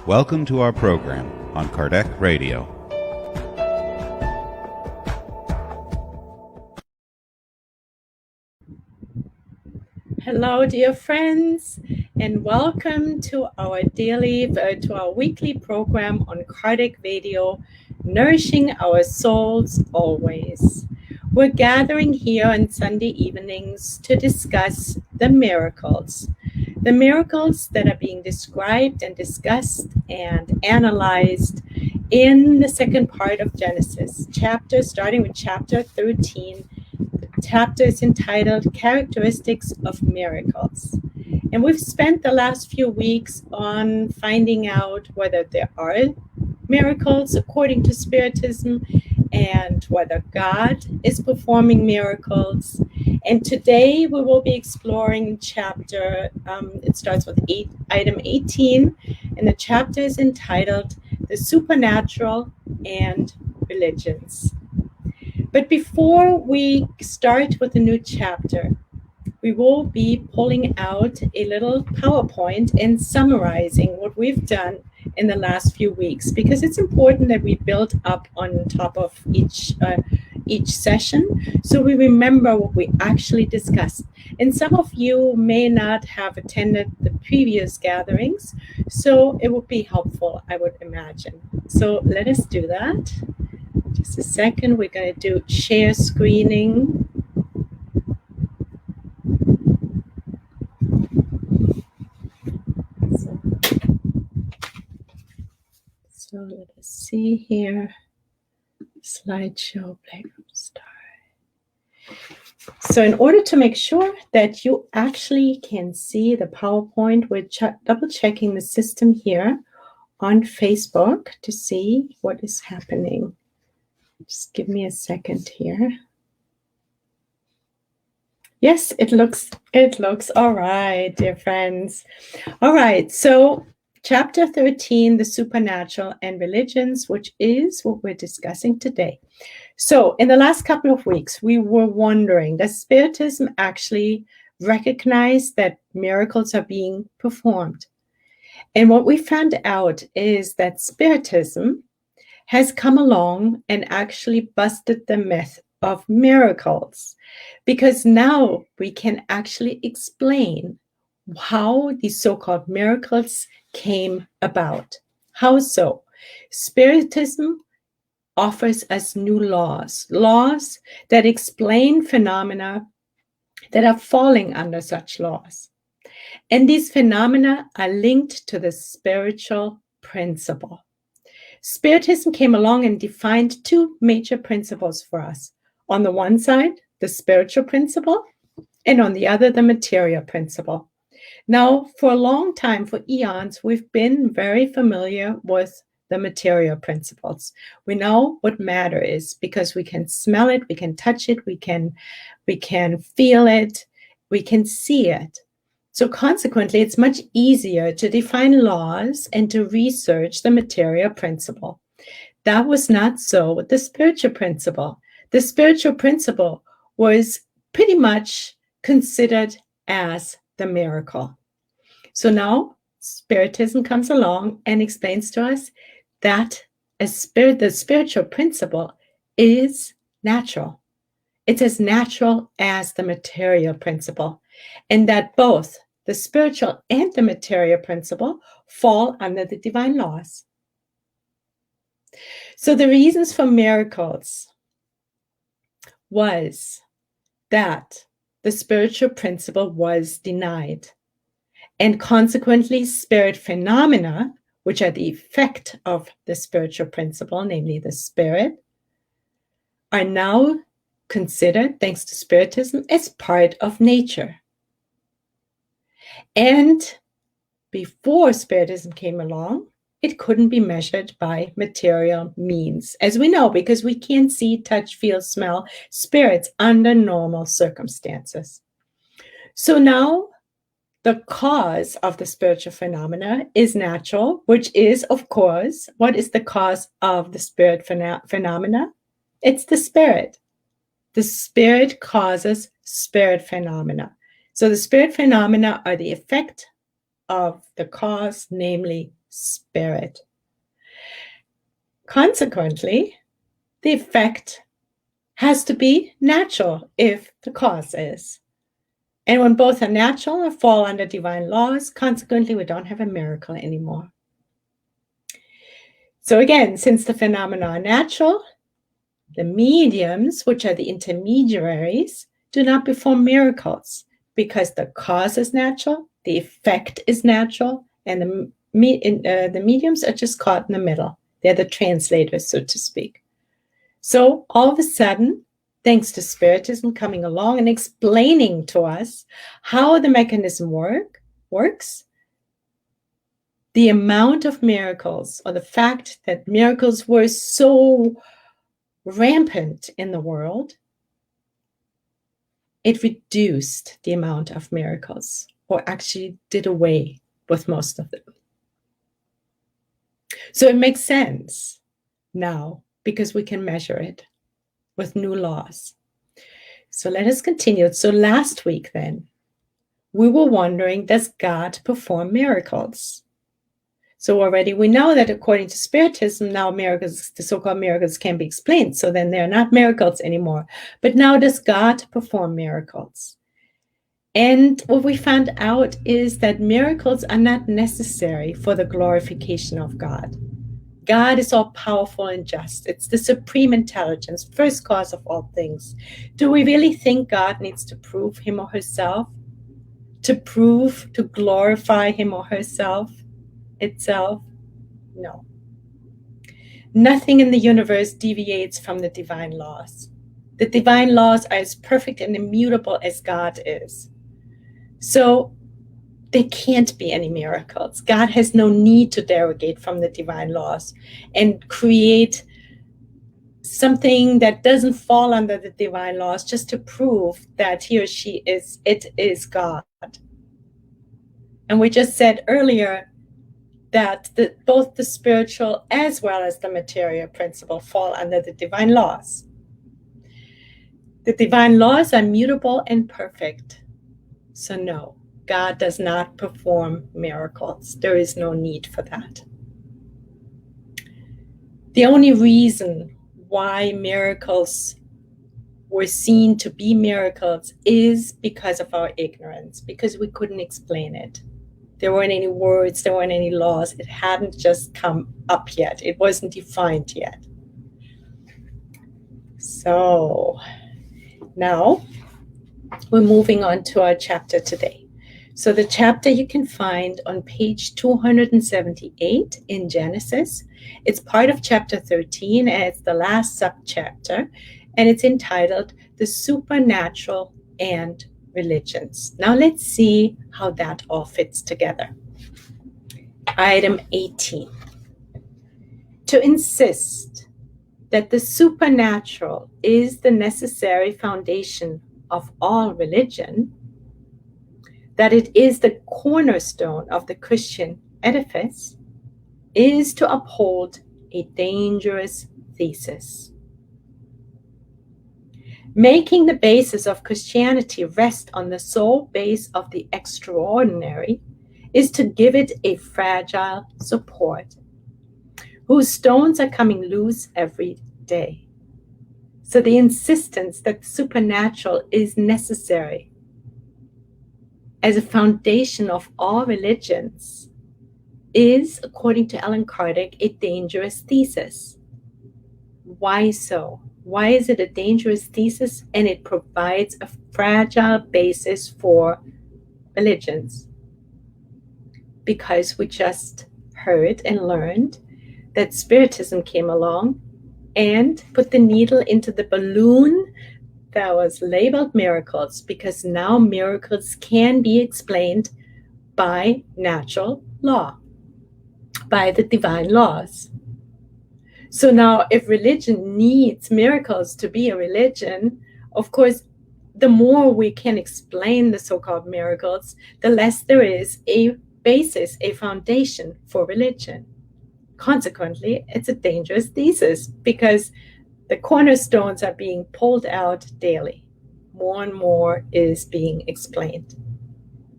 Welcome to our program on Kardec Radio. Hello, dear friends, and welcome to our weekly program on Kardec Radio, Nourishing Our Souls Always. We're gathering here on Sunday evenings to discuss the miracles that are being described and discussed and analyzed in the second part of Genesis, starting with chapter 13. The chapter is entitled Characteristics of Miracles. And we've spent the last few weeks on finding out whether there are miracles according to Spiritism and whether God is performing miracles. And today we will be exploring chapter, it starts with item 18, and the chapter is entitled The Supernatural and Religions. But before we start with a new chapter, we will be pulling out a little PowerPoint and summarizing what we've done in the last few weeks, because it's important that we build up on top of each session so we remember what we actually discussed. And some of you may not have attended the previous gatherings, so it would be helpful, I would imagine. So let us do that. Just a second, we're going to do share screening. So let us see here. Slideshow, play from start. So in order to make sure that you actually can see the PowerPoint, we're double checking the system here on Facebook to see what is happening. Just give me a second here. Yes, it looks all right, dear friends. All right, so chapter 13, the supernatural and religions, which is what we're discussing today. So in the last couple of weeks, we were wondering, does Spiritism actually recognize that miracles are being performed? And what we found out is that Spiritism has come along and actually busted the myth of miracles, because now we can actually explain how these so-called miracles came about. How so? Spiritism offers us new laws that explain phenomena that are falling under such laws. And these phenomena are linked to the spiritual principle. Spiritism came along and defined two major principles for us. On the one side, the spiritual principle, and on the other, the material principle. Now, for a long time, for eons, we've been very familiar with the material principles. We know what matter is because we can smell it, we can touch it, we can feel it, we can see it. So consequently, it's much easier to define laws and to research the material principle. That was not so with the spiritual principle. The spiritual principle was pretty much considered as the miracle. So now Spiritism comes along and explains to us that the spiritual principle is natural. It's as natural as the material principle, and that both the spiritual and the material principle fall under the divine laws. So the reasons for miracles was that the spiritual principle was denied, and consequently spirit phenomena, which are the effect of the spiritual principle, namely the spirit, are now considered, thanks to Spiritism, as part of nature. And before Spiritism came along, it couldn't be measured by material means, as we know, because we can't see, touch, feel, smell spirits under normal circumstances. So now the cause of the spiritual phenomena is natural, which is, of course, what is the cause of the spirit phenomena? It's the spirit. The spirit causes spirit phenomena. So the spirit phenomena are the effect of the cause, namely spirit. Consequently, the effect has to be natural if the cause is. And when both are natural or fall under divine laws, consequently, we don't have a miracle anymore. So again, since the phenomena are natural, the mediums, which are the intermediaries, do not perform miracles because the cause is natural, the effect is natural, and the mediums are just caught in the middle. They're the translators, so to speak. So all of a sudden, thanks to Spiritism coming along and explaining to us how the mechanism works, the amount of miracles, or the fact that miracles were so rampant in the world, it reduced the amount of miracles, or actually did away with most of them. So it makes sense now because we can measure it with new laws. So let us continue. So last week then, we were wondering, does God perform miracles? So already we know that according to Spiritism, now miracles, the so-called miracles, can be explained. So then they're not miracles anymore. But now does God perform miracles? And what we found out is that miracles are not necessary for the glorification of God. God is all powerful and just. It's the supreme intelligence, first cause of all things. Do we really think God needs to prove him or herself? To glorify him or herself? Itself? No. Nothing in the universe deviates from the divine laws. The divine laws are as perfect and immutable as God is. So there can't be any miracles. God has no need to derogate from the divine laws and create something that doesn't fall under the divine laws just to prove that he or she is God. And we just said earlier that both the spiritual as well as the material principle fall under the divine laws. The divine laws are mutable and perfect. So no, God does not perform miracles. There is no need for that. The only reason why miracles were seen to be miracles is because of our ignorance, because we couldn't explain it. There weren't any words, there weren't any laws. It hadn't just come up yet. It wasn't defined yet. So now we're moving on to our chapter today. So the chapter you can find on page 278 in Genesis. It's part of chapter 13, and it's the last subchapter, and it's entitled The Supernatural and Religions. Now let's see how that all fits together. Item 18. To insist that the supernatural is the necessary foundation of all religion, that it is the cornerstone of the Christian edifice, is to uphold a dangerous thesis. Making the basis of Christianity rest on the sole base of the extraordinary is to give it a fragile support, whose stones are coming loose every day. So the insistence that the supernatural is necessary as a foundation of all religions is, according to Allan Kardec, a dangerous thesis. Why so? Why is it a dangerous thesis? And it provides a fragile basis for religions. Because we just heard and learned that Spiritism came along and put the needle into the balloon that was labeled miracles, because now miracles can be explained by natural law, by the divine laws. So now if religion needs miracles to be a religion, of course, the more we can explain the so-called miracles, the less there is a basis, a foundation for religion. Consequently, it's a dangerous thesis because the cornerstones are being pulled out daily. More and more is being explained,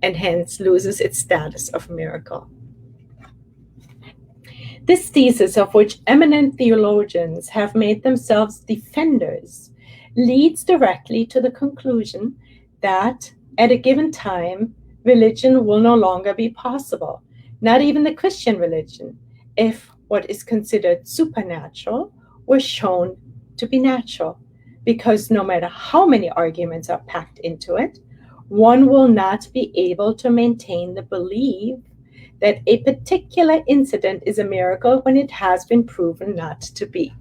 and hence loses its status of miracle. This thesis, of which eminent theologians have made themselves defenders, leads directly to the conclusion that at a given time, religion will no longer be possible, not even the Christian religion, if what is considered supernatural was shown to be natural, because no matter how many arguments are packed into it, one will not be able to maintain the belief that a particular incident is a miracle when it has been proven not to be.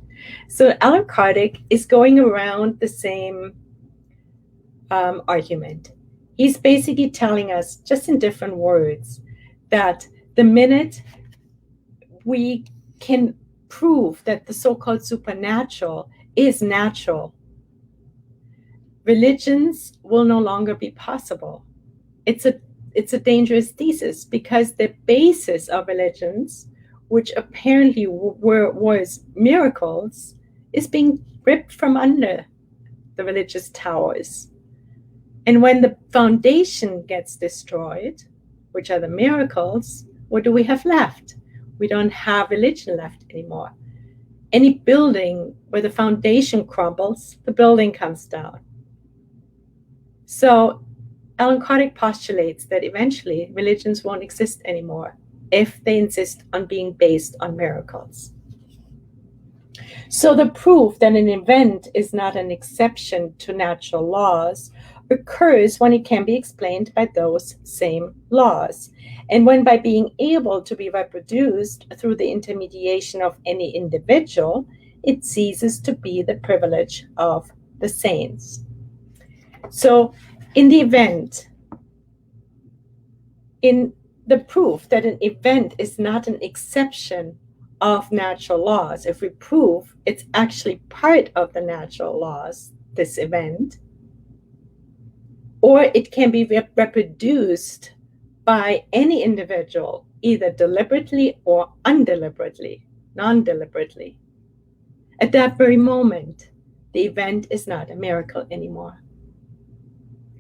So Allan Kardec is going around the same argument. He's basically telling us, just in different words, that the minute we can prove that the so-called supernatural is natural, religions will no longer be possible. It's a dangerous thesis, because the basis of religions, which apparently was miracles, is being ripped from under the religious towers. And when the foundation gets destroyed, which are the miracles, what do we have left? We don't have religion left anymore. Any building where the foundation crumbles, the building comes down. So Allan Kardec postulates that eventually religions won't exist anymore if they insist on being based on miracles. So the proof that an event is not an exception to natural laws occurs when it can be explained by those same laws, and when by being able to be reproduced through the intermediation of any individual, it ceases to be the privilege of the saints. So in the event, in the proof that an event is not an exception of natural laws, if we prove it's actually part of the natural laws, this event, or it can be reproduced by any individual, either deliberately or undeliberately, non-deliberately, at that very moment, the event is not a miracle anymore.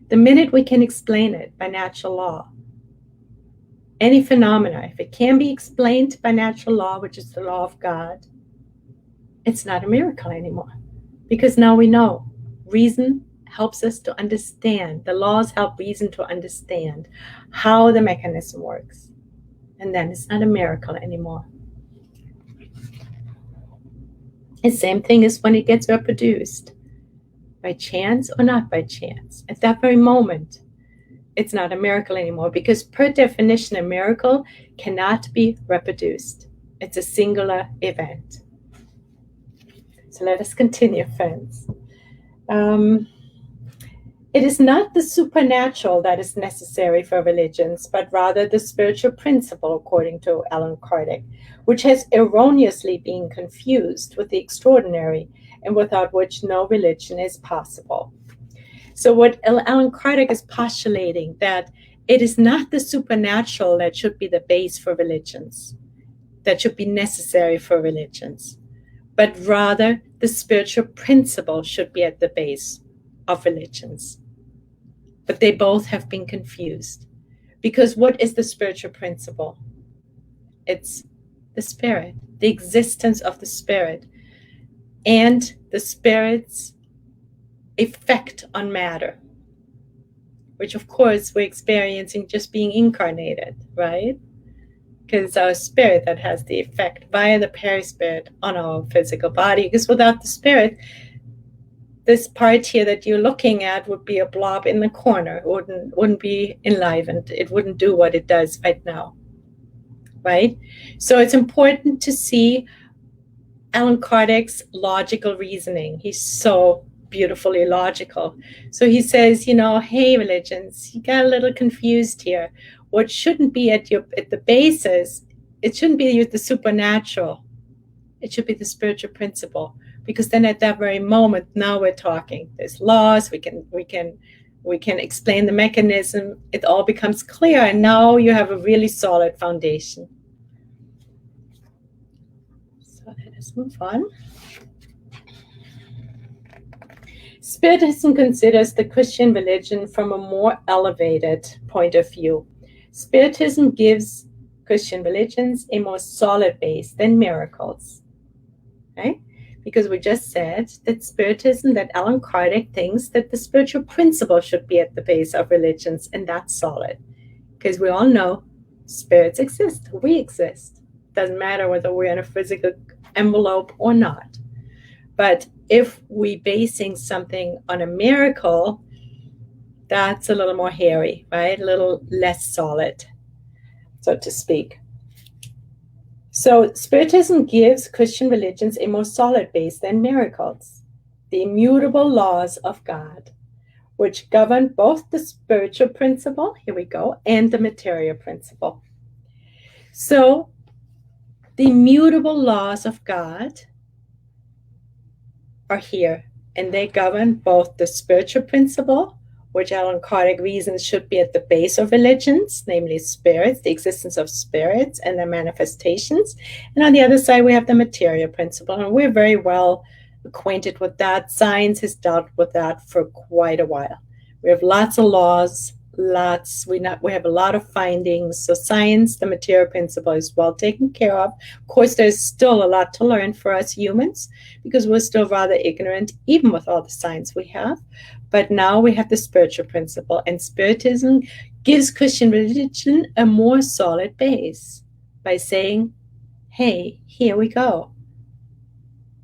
The minute we can explain it by natural law, any phenomena, if it can be explained by natural law, which is the law of God, it's not a miracle anymore. Because now we know. Reason helps us to understand. The laws help reason to understand how the mechanism works. And then it's not a miracle anymore. The same thing is when it gets reproduced. By chance or not by chance. At that very moment, it's not a miracle anymore, because per definition, a miracle cannot be reproduced. It's a singular event. So let us continue, friends. It is not the supernatural that is necessary for religions, but rather the spiritual principle, according to Allan Kardec, which has erroneously been confused with the extraordinary, and without which no religion is possible. So what Allan Kardec is postulating, that it is not the supernatural that should be the base for religions, that should be necessary for religions, but rather the spiritual principle should be at the base of religions. But they both have been confused. Because what is the spiritual principle? It's the spirit, the existence of the spirit, and the spirit's effect on matter, which of course we're experiencing just being incarnated, right? Because it's our spirit that has the effect via the perispirit on our physical body. Because without the spirit, this part here that you're looking at would be a blob in the corner. It wouldn't be enlivened. It wouldn't do what it does right now, right? So it's important to see Allan Kardec's logical reasoning. He's so beautifully logical. So he says, hey, religions, you got a little confused here. What shouldn't be at the basis, it shouldn't be the supernatural. It should be the spiritual principle. Because then at that very moment, now we're talking. There's laws, we can explain the mechanism, it all becomes clear, and now you have a really solid foundation. So let us move on. Spiritism considers the Christian religion from a more elevated point of view. Spiritism gives Christian religions a more solid base than miracles. Right? Because we just said that Spiritism, that Allan Kardec thinks that the spiritual principle should be at the base of religions, and that's solid. Because we all know spirits exist, we exist. Doesn't matter whether we're in a physical envelope or not. But if we're basing something on a miracle, that's a little more hairy, right? A little less solid, so to speak. So Spiritism gives Christian religions a more solid base than miracles, the immutable laws of God, which govern both the spiritual principle, here we go, and the material principle. So the immutable laws of God are here, and they govern both the spiritual principle, which Allan Kardec reasons should be at the base of religions, namely spirits, the existence of spirits and their manifestations. And on the other side, we have the material principle, and we're very well acquainted with that. Science has dealt with that for quite a while. We have lots of laws, we have a lot of findings. So science, the material principle, is well taken care of. Of course, there's still a lot to learn for us humans because we're still rather ignorant, even with all the science we have. But now we have the spiritual principle, and Spiritism gives Christian religion a more solid base by saying, hey, here we go.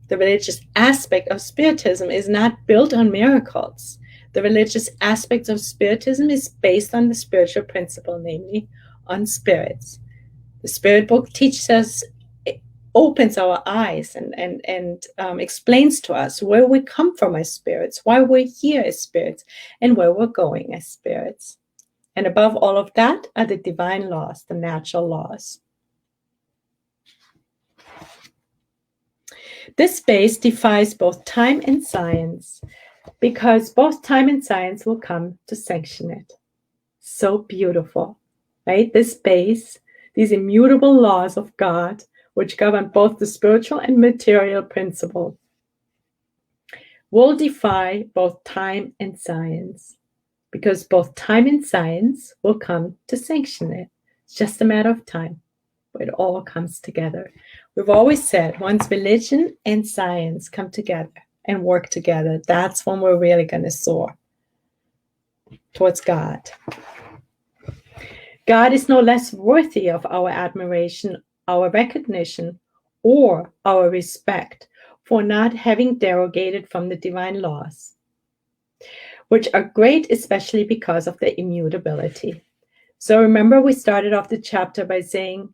The religious aspect of Spiritism is not built on miracles. The religious aspects of Spiritism is based on the spiritual principle, namely on spirits. The Spirit book teaches us, opens our eyes and explains to us where we come from as spirits, why we're here as spirits, and where we're going as spirits. And above all of that are the divine laws, the natural laws. This base defies both time and science, because both time and science will come to sanction it. So beautiful, right? This base, these immutable laws of God, which govern both the spiritual and material principle, will defy both time and science, because both time and science will come to sanction it. It's just a matter of time, but it all comes together. We've always said, once religion and science come together and work together, that's when we're really going to soar towards God. God is no less worthy of our admiration, our recognition, or our respect for not having derogated from the divine laws, which are great especially because of their immutability. So remember, we started off the chapter by saying,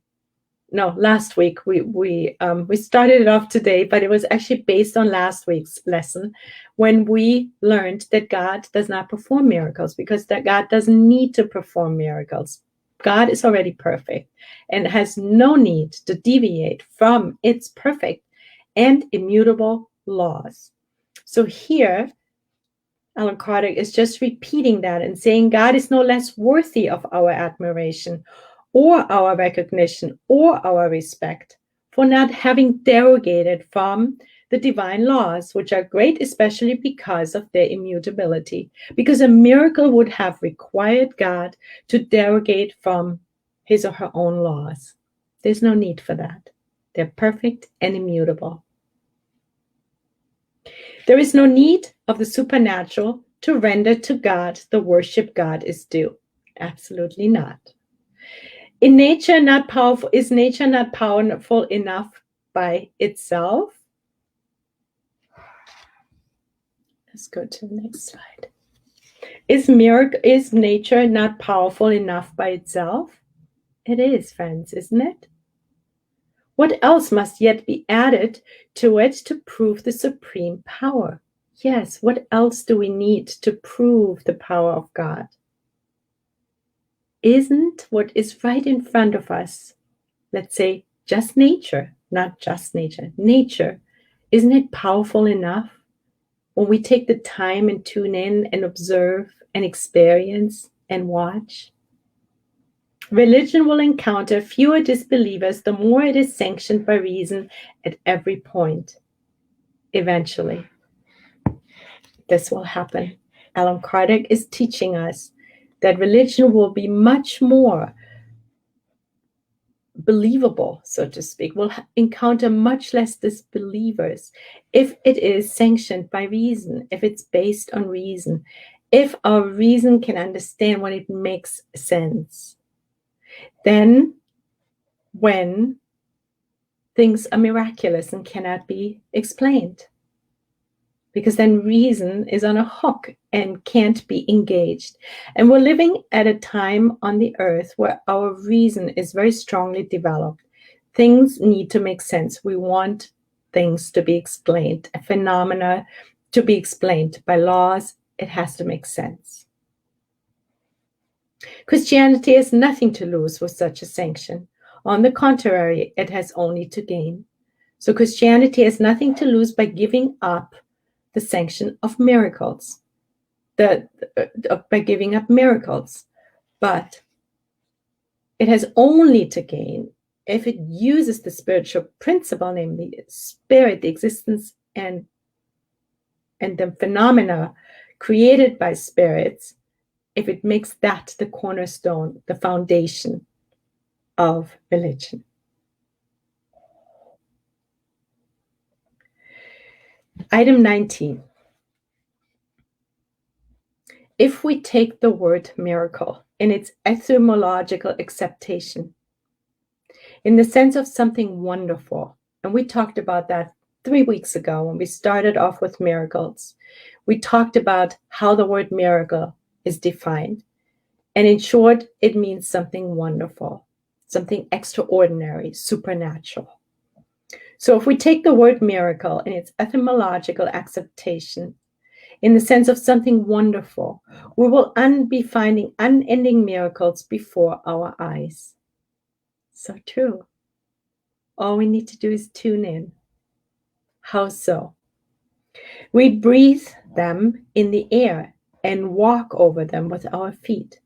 no, last week we started it off today, but it was actually based on last week's lesson when we learned that God does not perform miracles, because that God doesn't need to perform miracles. God is already perfect and has no need to deviate from its perfect and immutable laws. So here, Allan Kardec is just repeating that and saying God is no less worthy of our admiration or our recognition or our respect for not having derogated from the divine laws, which are great especially because of their immutability, because a miracle would have required God to derogate from his or her own laws. There's no need for that. They're perfect and immutable. There is no need of the supernatural to render to God the worship God is due. Absolutely not. Is nature not powerful enough by itself? Let's go to the next slide. Is nature not powerful enough by itself? It is, friends, isn't it? What else must yet be added to it to prove the supreme power? Yes, what else do we need to prove the power of God? Isn't what is right in front of us, let's say just nature, not just nature, nature, isn't it powerful enough when we take the time and tune in and observe and experience and watch? Religion will encounter fewer disbelievers the more it is sanctioned by reason at every point. Eventually, this will happen. Allan Kardec is teaching us that religion will be much more believable, so to speak. We'll encounter much less disbelievers if it is sanctioned by reason, if it's based on reason, if our reason can understand when it makes sense. Then, when things are miraculous and cannot be explained, because then reason is on a hook and can't be engaged. And we're living at a time on the earth where our reason is very strongly developed. Things need to make sense. We want things to be explained, a phenomena to be explained by laws. It has to make sense. Christianity has nothing to lose with such a sanction. On the contrary, it has only to gain. So Christianity has nothing to lose by giving up the sanction of miracles, by giving up miracles, but it has only to gain if it uses the spiritual principle, namely spirit, the existence, and the phenomena created by spirits, if it makes that the cornerstone, the foundation of religion. Item 19. If we take the word miracle in its etymological acceptation, in the sense of something wonderful, and we talked about that 3 weeks ago when we started off with miracles, we talked about how the word miracle is defined. And in short, it means something wonderful, something extraordinary, supernatural. So if we take the word miracle in its etymological acceptation, in the sense of something wonderful, we will be finding unending miracles before our eyes. So true. All we need to do is tune in. How so? We breathe them in the air and walk over them with our feet.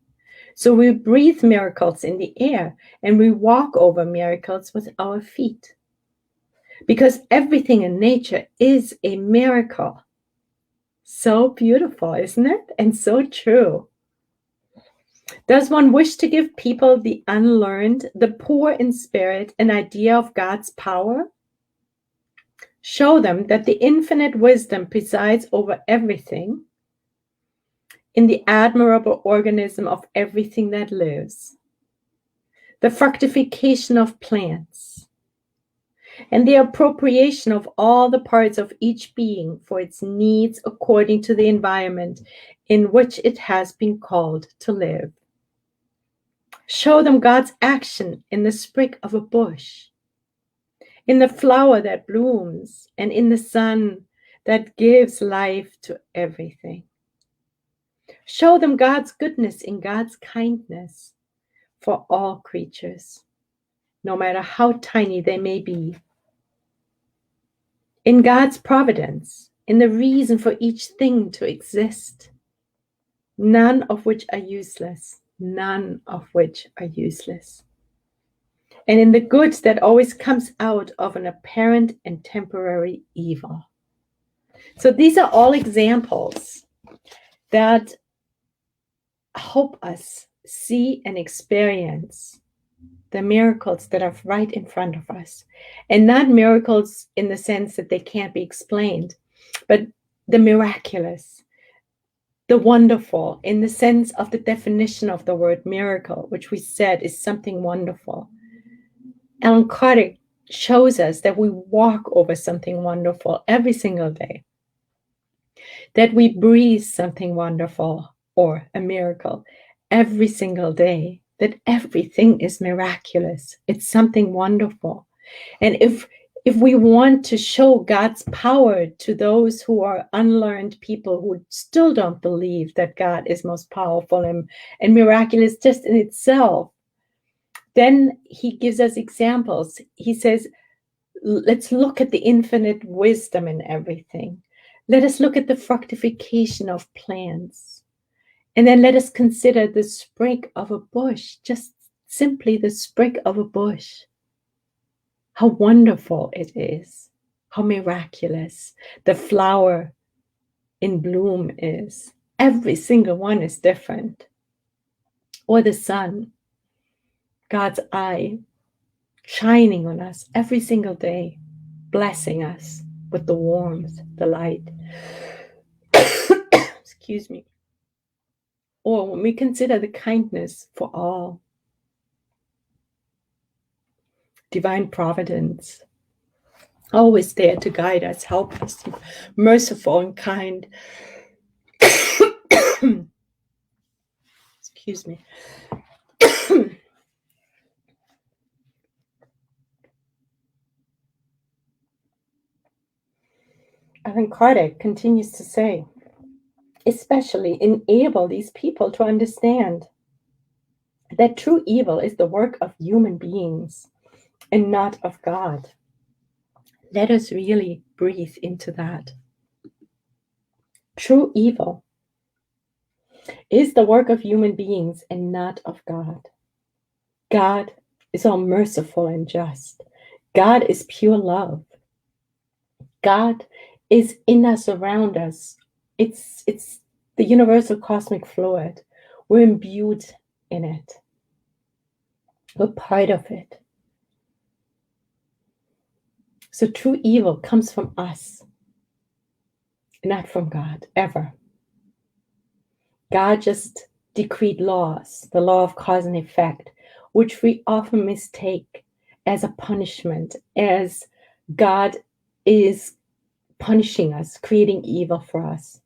So we breathe miracles in the air and we walk over miracles with our feet. Because everything in nature is a miracle. So beautiful, isn't it? And so true. Does one wish to give people, the unlearned, the poor in spirit, an idea of God's power? Show them that the infinite wisdom presides over everything, in the admirable organism of everything that lives, the fructification of plants, and the appropriation of all the parts of each being for its needs according to the environment in which it has been called to live. Show them God's action in the sprig of a bush, in the flower that blooms, and in the sun that gives life to everything. Show them God's goodness in God's kindness for all creatures, no matter how tiny they may be. In God's providence, in the reason for each thing to exist, none of which are useless, none of which are useless. And in the good that always comes out of an apparent and temporary evil. So these are all examples that help us see and experience the miracles that are right in front of us. And not miracles in the sense that they can't be explained, but the miraculous, the wonderful, in the sense of the definition of the word miracle, which we said is something wonderful. Alan Kardec shows us that we walk over something wonderful every single day, that we breathe something wonderful or a miracle every single day, that everything is miraculous. It's something wonderful. And if we want to show God's power to those who are unlearned people who still don't believe that God is most powerful and miraculous just in itself, then he gives us examples. He says, let's look at the infinite wisdom in everything. Let us look at the fructification of plants. And then let us consider the sprig of a bush, just simply the sprig of a bush. How wonderful it is, how miraculous the flower in bloom is. Every single one is different. Or the sun, God's eye, shining on us every single day, blessing us with the warmth, the light. Excuse me. Or when we consider the kindness for all, divine providence, always there to guide us, help us, merciful and kind. Excuse me. Allan Kardec continues to say, especially enable these people to understand that true evil is the work of human beings and not of God. Let us really breathe into that. True evil is the work of human beings and not of God. God is all merciful and just. God is pure love. God is in us, around us. It's the universal cosmic fluid. We're imbued in it. We're part of it. So true evil comes from us, not from God, ever. God just decreed laws, the law of cause and effect, which we often mistake as a punishment, as God is punishing us, creating evil for us.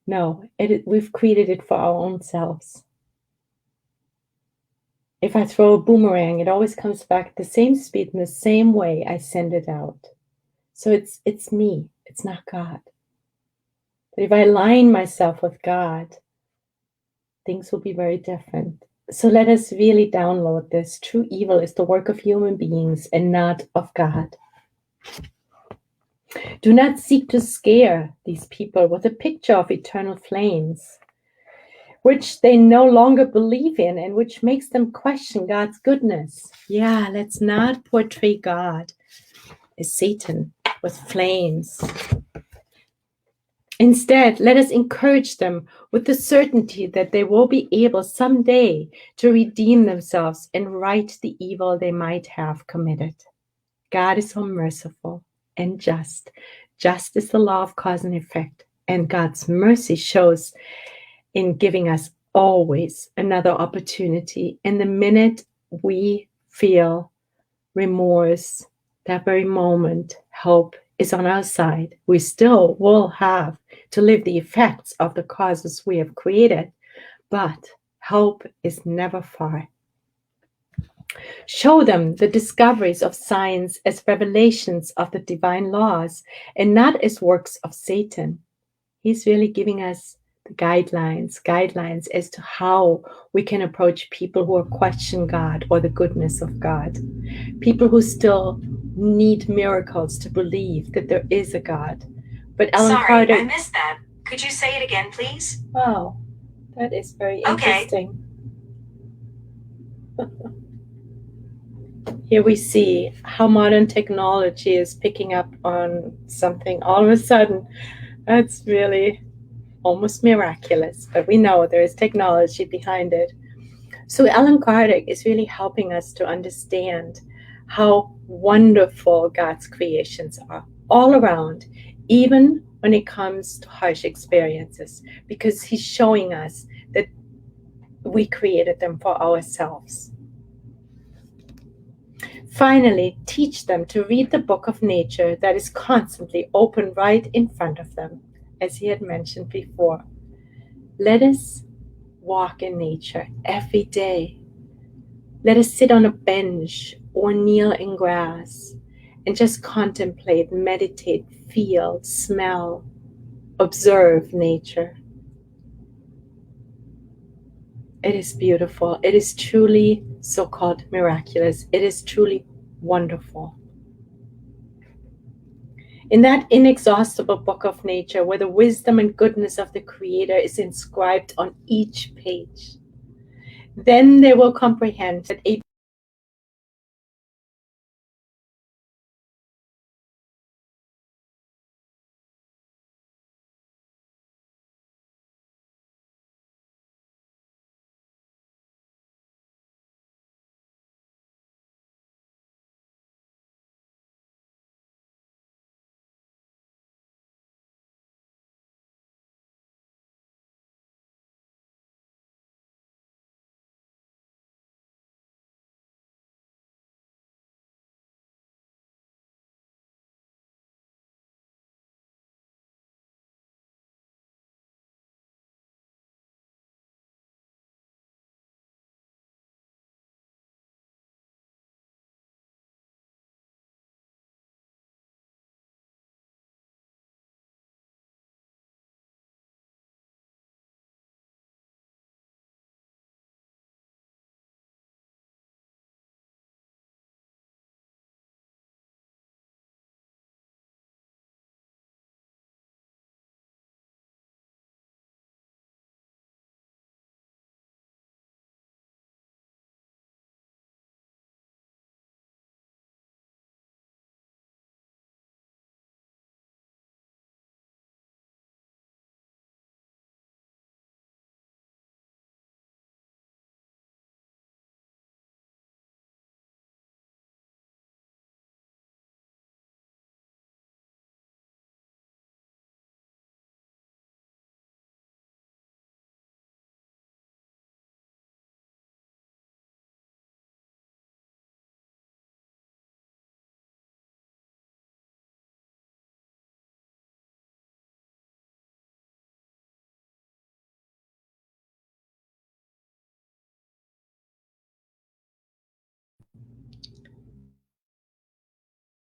No, we've created it for our own selves. If I throw a boomerang, it always comes back at the same speed in the same way I send it out. So it's me, it's not God. But if I align myself with God, things will be very different. So let us really download this. True evil is the work of human beings and not of God. Do not seek to scare these people with a picture of eternal flames, which they no longer believe in and which makes them question God's goodness. Yeah, let's not portray God as Satan with flames. Instead, let us encourage them with the certainty that they will be able someday to redeem themselves and right the evil they might have committed. God is so merciful and just. Just is the law of cause and effect, and God's mercy shows in giving us always another opportunity. And the minute we feel remorse, that very moment, hope is on our side. We still will have to live the effects of the causes we have created, but hope is never far. Show them the discoveries of science as revelations of the divine laws and not as works of Satan. He's really giving us the guidelines as to how we can approach people who are question God or the goodness of God. People who still need miracles to believe that there is a God. But Allan Sorry, Kardec, I missed that. Could you say it again, please? wow, that is very Okay. interesting. Here we see how modern technology is picking up on something all of a sudden. That's really almost miraculous, but we know there is technology behind it. So Allan Kardec is really helping us to understand how wonderful God's creations are all around, even when it comes to harsh experiences, because he's showing us that we created them for ourselves. Finally, teach them to read the book of nature that is constantly open right in front of them, as he had mentioned before. Let us walk in nature every day. Let us sit on a bench or kneel in grass and just contemplate, meditate, feel, smell, observe nature. It is beautiful. It is truly so-called miraculous. It is truly wonderful. In that inexhaustible book of nature, where the wisdom and goodness of the Creator is inscribed on each page, then they will comprehend that a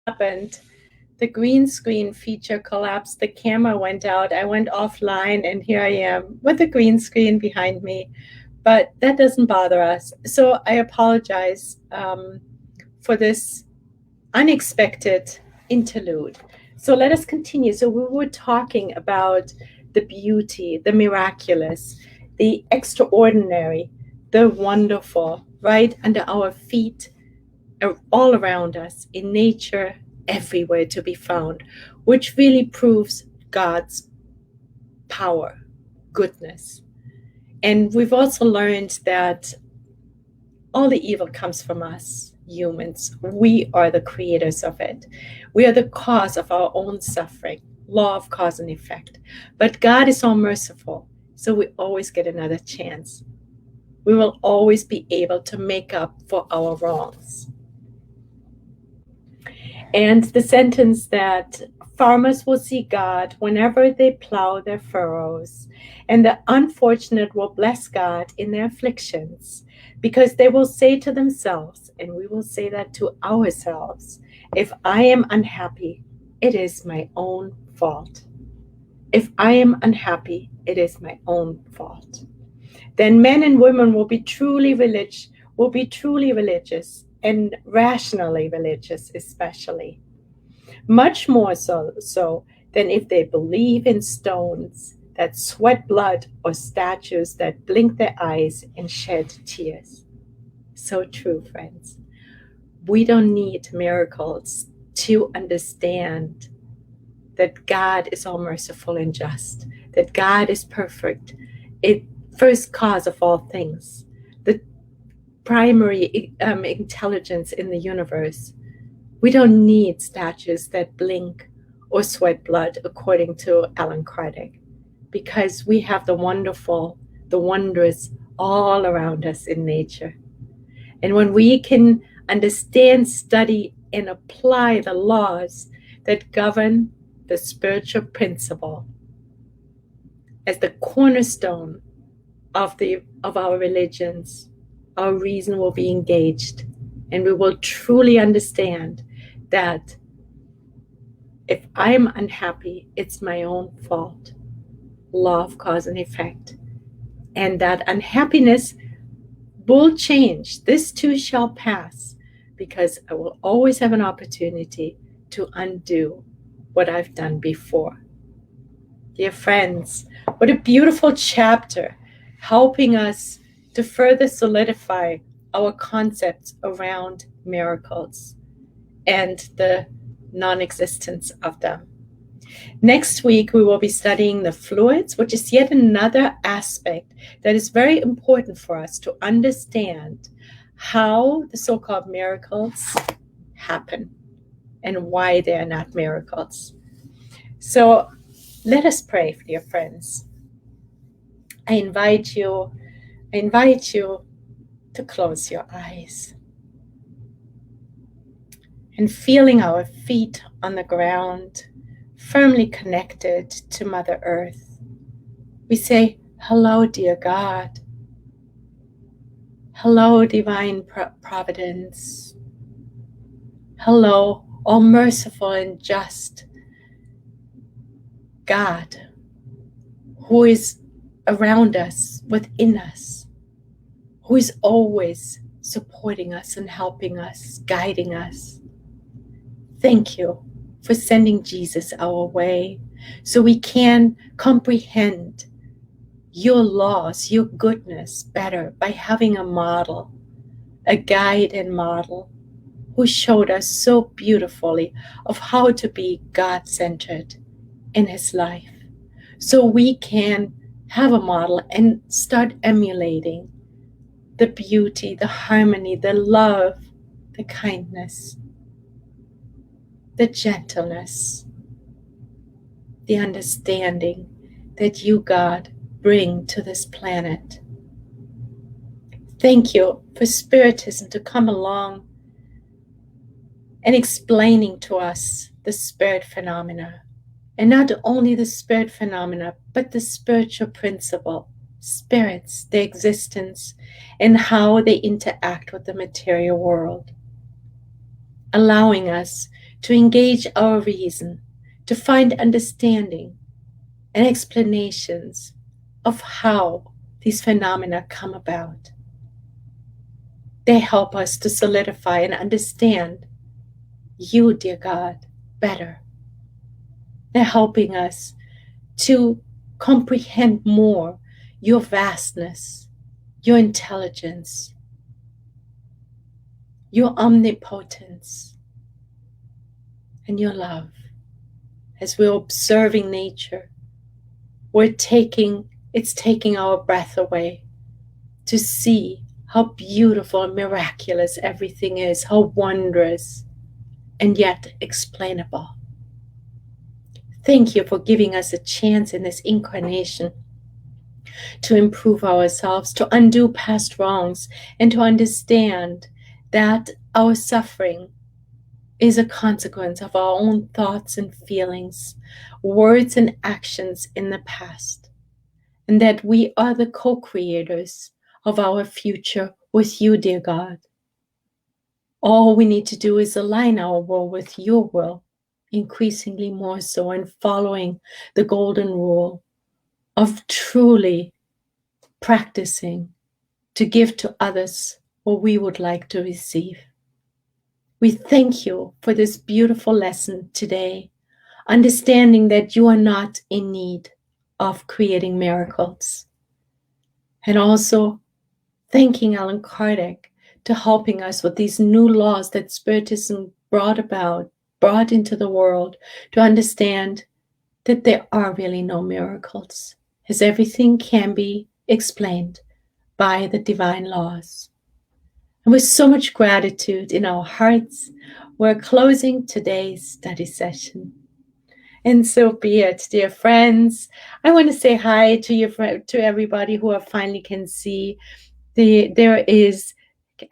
happened. The green screen feature collapsed. The camera went out. I went offline, and here I am with the green screen behind me. But that doesn't bother us. So I apologize for this unexpected interlude. So let us continue. So we were talking about the beauty, the miraculous, the extraordinary, the wonderful, right under our feet, all around us, in nature, everywhere to be found, which really proves God's power, goodness. And we've also learned that all the evil comes from us, humans. We are the creators of it. We are the cause of our own suffering, law of cause and effect. But God is all merciful, so we always get another chance. We will always be able to make up for our wrongs. And the sentence that farmers will see God whenever they plow their furrows, and the unfortunate will bless God in their afflictions, because they will say to themselves, and we will say that to ourselves, if I am unhappy, it is my own fault. If I am unhappy, it is my own fault. Then men and women will be truly religious, and rationally religious especially. Much more so than if they believe in stones that sweat blood or statues that blink their eyes and shed tears. So true, friends. We don't need miracles to understand that God is all merciful and just, that God is perfect, first cause of all things, the primary intelligence in the universe. We don't need statues that blink or sweat blood, according to Alan Kardec, because we have the wonderful, the wondrous all around us in nature. And when we can understand, study, and apply the laws that govern the spiritual principle as the cornerstone of our religions, our reason will be engaged, and we will truly understand that if I'm unhappy, it's my own fault. Law of cause and effect. And that unhappiness will change. This too shall pass, because I will always have an opportunity to undo what I've done before. Dear friends, what a beautiful chapter, helping us to further solidify our concepts around miracles and the non-existence of them. Next week, we will be studying the fluids, which is yet another aspect that is very important for us to understand how the so-called miracles happen and why they are not miracles. So let us pray, dear friends. I invite you to close your eyes. And feeling our feet on the ground, firmly connected to Mother Earth, we say, hello, dear God. Hello, divine providence. Hello, all merciful and just God, who is around us, within us, who is always supporting us and helping us, guiding us. Thank you for sending Jesus our way so we can comprehend your laws, your goodness better by having a model, a guide and model who showed us so beautifully of how to be God-centered in his life. So we can have a model and start emulating the beauty, the harmony, the love, the kindness, the gentleness, the understanding that you, God, bring to this planet. Thank you for Spiritism to come along and explaining to us the spirit phenomena. And not only the spirit phenomena, but the spiritual principle, spirits, their existence, and how they interact with the material world. Allowing us to engage our reason, to find understanding and explanations of how these phenomena come about. They help us to solidify and understand you, dear God, better. They're helping us to comprehend more your vastness, your intelligence, your omnipotence, and your love. As we're observing nature, it's taking our breath away to see how beautiful and miraculous everything is, how wondrous and yet explainable. Thank you for giving us a chance in this incarnation to improve ourselves, to undo past wrongs, and to understand that our suffering is a consequence of our own thoughts and feelings, words and actions in the past, and that we are the co-creators of our future with you, dear God. All we need to do is align our will with your will, increasingly more so, and following the golden rule of truly practicing to give to others what we would like to receive. We thank you for this beautiful lesson today, understanding that you are not in need of creating miracles. And also thanking Allan Kardec to helping us with these new laws that Spiritism brought into the world, to understand that there are really no miracles, as everything can be explained by the divine laws. And with so much gratitude in our hearts, we're closing today's study session. And so be it, dear friends. I want to say hi to everybody who I finally can see. There is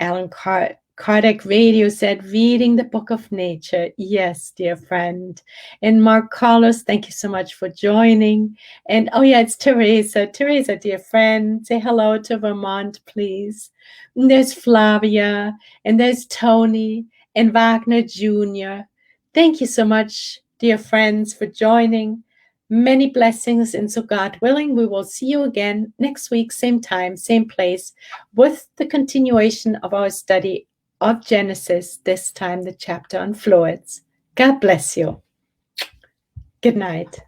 Allan Kardec Radio said, reading the Book of Nature. Yes, dear friend. And Mark Carlos, thank you so much for joining. And oh yeah, it's Teresa. Teresa, dear friend, say hello to Vermont, please. And there's Flavia, and there's Tony, and Wagner Jr. Thank you so much, dear friends, for joining. Many blessings, and so God willing, we will see you again next week, same time, same place, with the continuation of our study of Genesis, this time the chapter on fluids. God bless you. Good night.